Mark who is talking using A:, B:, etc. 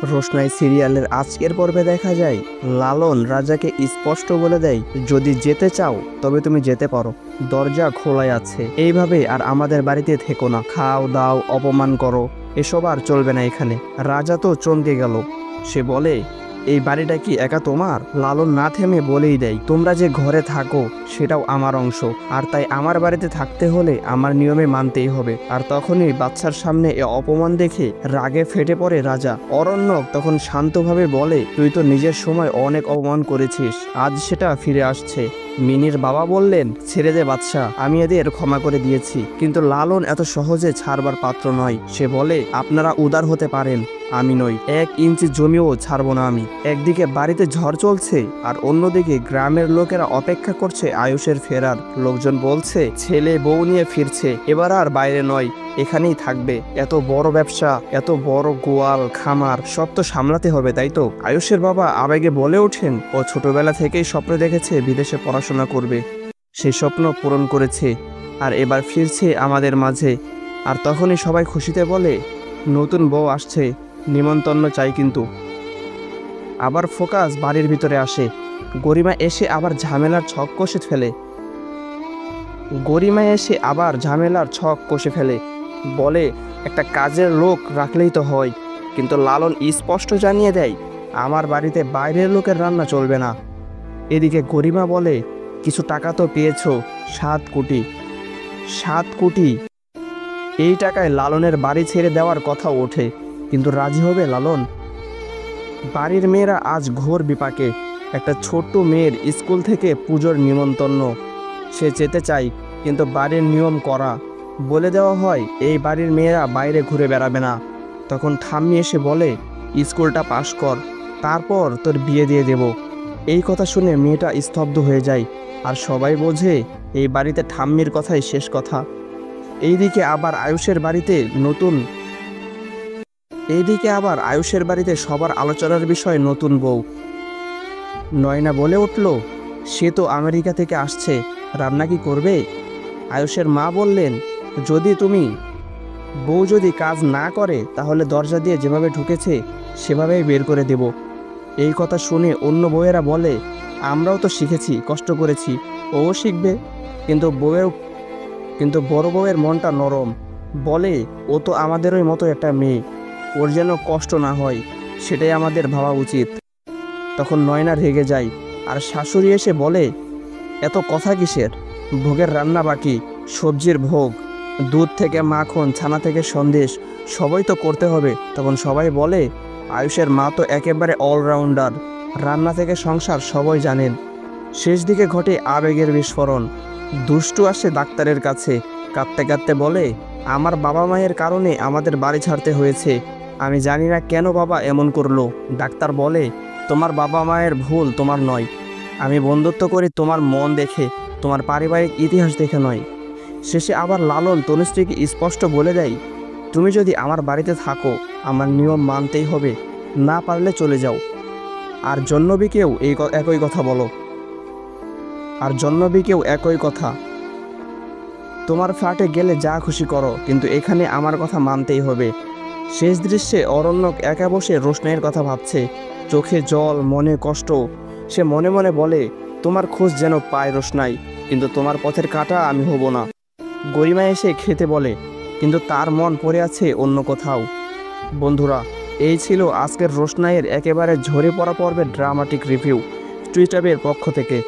A: রোশনাই সিরিয়ালের আজকের পর্বে দেখা যায় লালন রাজাকে স্পষ্ট বলে দেয়, যদি যেতে চাও তবে তুমি যেতে পারো, দরজা খোলাই আছে। এইভাবে আর আমাদের বাড়িতে থেকো না, খাও দাও অপমান করো, এসব আর চলবে না এখানে। রাজা তো চমকে গেল। সে বলে, এই বাড়িটা কি একা তোমার? লালন না থেমে বলেই দেয়, তোমরা যে ঘরে থাকো সেটাও আমার অংশ, আর তাই আমার বাড়িতে থাকতে হলে আমার নিয়মে মানতেই হবে। আর তখনই বাচ্চার সামনে এ অপমান দেখে রাগে ফেটে পড়ে রাজা। অরণ্যক তখন শান্তভাবে বলে, তুই তো নিজের সময় অনেক অপমান করেছিস, আজ সেটা ফিরে আসছে। মিনির বাবা বললেন, ছেড়ে দে বাদশা, আমি এদের ক্ষমা করে দিয়েছি। কিন্তু লালন এত সহজে ছাড়বার পাত্র নয়। সে বলে, আপনারা উদার হতে পারেন, আমি নই। 1 ইঞ্চি জমিও ছাড়বো না আমি। একদিকে বাড়িতে ঝড় চলছে আর অন্যদিকে গ্রামের লোকেরা অপেক্ষা করছে আয়ুষের ফেরার। লোকজন বলছে, ছেলে বউ নিয়ে ফিরছে, এবার আর বাইরে নয়, এখানেই থাকবে। এত বড় ব্যবসা, এত বড় গোয়াল খামার, সব তো সামলাতে হবে, তাই তো? আয়ুষের বাবা আবেগে বলে ওঠেন, ও ছোটবেলা থেকেই স্বপ্ন দেখেছে বিদেশে পড়াশোনা করবে, সেই স্বপ্ন পূরণ করেছে আর এবার ফিরছে আমাদের মাঝে। আর তখনই সবাই খুশিতে বলে, নতুন বউ আসছে, নিমন্ত্রণ চাই। কিন্তু আবার ফোকাস বাড়ির ভিতরে আসে। গরিমা এসে আবার ঝামেলার ছক কষে ফেলে। বলে, একটা কাজের লোক রাখলেই তো হয়। কিন্তু লালন স্পষ্ট জানিয়ে দেয়, আমার বাড়িতে বাইরের লোকের রান্না চলবে না। এদিকে গরিমা বলে, কিছু টাকা তো পেয়েছো, 7 কোটি। 7 কোটি! এই টাকায় লালনের বাড়ি ছেড়ে দেওয়ার কথা ওঠে, কিন্তু রাজি হবে লালন? বাড়ির মেয়েরা আজ ঘোর বিপাকে। একটা ছোট্ট মেয়ের স্কুল থেকে পুজোর নিমন্ত্রণ, সে যেতে চায়, কিন্তু বাড়ির নিয়ম করা। বলে দেওয়া হয়, এই বাড়ির মেয়েরা বাইরে ঘুরে বেড়াবে না। তখন ঠাম্মি এসে বলে, স্কুলটা পাশ কর, তারপর তোর বিয়ে দিয়ে দেব। এই কথা শুনে মেয়েটা স্তব্ধ হয়ে যায়। আর সবাই বোঝে, এই বাড়িতে ঠাম্মির কথাই শেষ কথা। এইদিকে আবার আয়ুষের বাড়িতে সবার আলোচনার বিষয় নতুন বউ। নয়না বলে উঠল, সে তো আমেরিকা থেকে আসছে, রান্না কি করবে? আয়ুষের মা বললেন, বউ যদি কাজ না করে তাহলে দরজা দিয়ে যেভাবে ঢুকেছে সেভাবেই বের করে দেব। এই কথা শুনে অন্য বউয়েরা বলে, আমরাও তো শিখেছি, কষ্ট করেছি, ও শিখবে। কিন্তু বড় বউয়ের মনটা নরম। বলে, ও তো আমাদেরই মতো একটা মেয়ে, ওর যেন কষ্ট না হয়, সেটাই আমাদের ভাবা উচিত। তখন নয়না রেগে যায়। আর শাশুড়ি এসে বলে, এত কথা কিসের? ভোগের রান্না বাকি, সবজির ভোগ, দুধ থেকে মাখন, ছানা থেকে সন্দেশ, সবই তো করতে হবে। তখন সবাই বলে, আয়ুষের মা তো একেবারে অলরাউন্ডার, রান্না থেকে সংসার সবাই জানেন। শেষ দিকে ঘটে আবেগের বিস্ফোরণ। দুষ্টু আসে ডাক্তারের কাছে, কাঁদতে কাঁদতে বলে, আমার বাবা মায়ের কারণে আমাদের বাড়ি ছাড়তে হয়েছে, আমি জানি না কেন বাবা এমন করলো। ডাক্তার বলে, তোমার বাবা মায়ের ভুল, তোমার নয়। আমি বন্ধুত্ব করি তোমার মন দেখে, তোমার পারিবারিক ইতিহাস দেখে নয়। শেষে আবার লালন তনুশ্রীকে স্পষ্ট বলে দেয়, তুমি যদি আমার বাড়িতে থাকো আমার নিয়ম মানতেই হবে, না পারলে চলে যাও। আর জহ্নবীকেও একই কথা, তোমার ফ্ল্যাটে গেলে যা খুশি করো, কিন্তু এখানে আমার কথা মানতেই হবে। শেষ দৃশ্যে অরণ্যক একা বসে রোশনাইয়ের কথা ভাবছে, চোখে জল, মনে কষ্ট। সে মনে মনে বলে, তোমার খোঁজ যেন পায় রোশনাই, কিন্তু তোমার পথের কাঁটা আমি হব না। গরিমা এসে খেতে বলে, কিন্তু তার মন পড়ে আছে অন্য কোথাও। বন্ধুরা, এই ছিল আজকের রোশনাইয়ের একেবারে ঝরে পড়া পর্বের ড্রামাটিক রিভিউ টুইটাবের পক্ষ থেকে।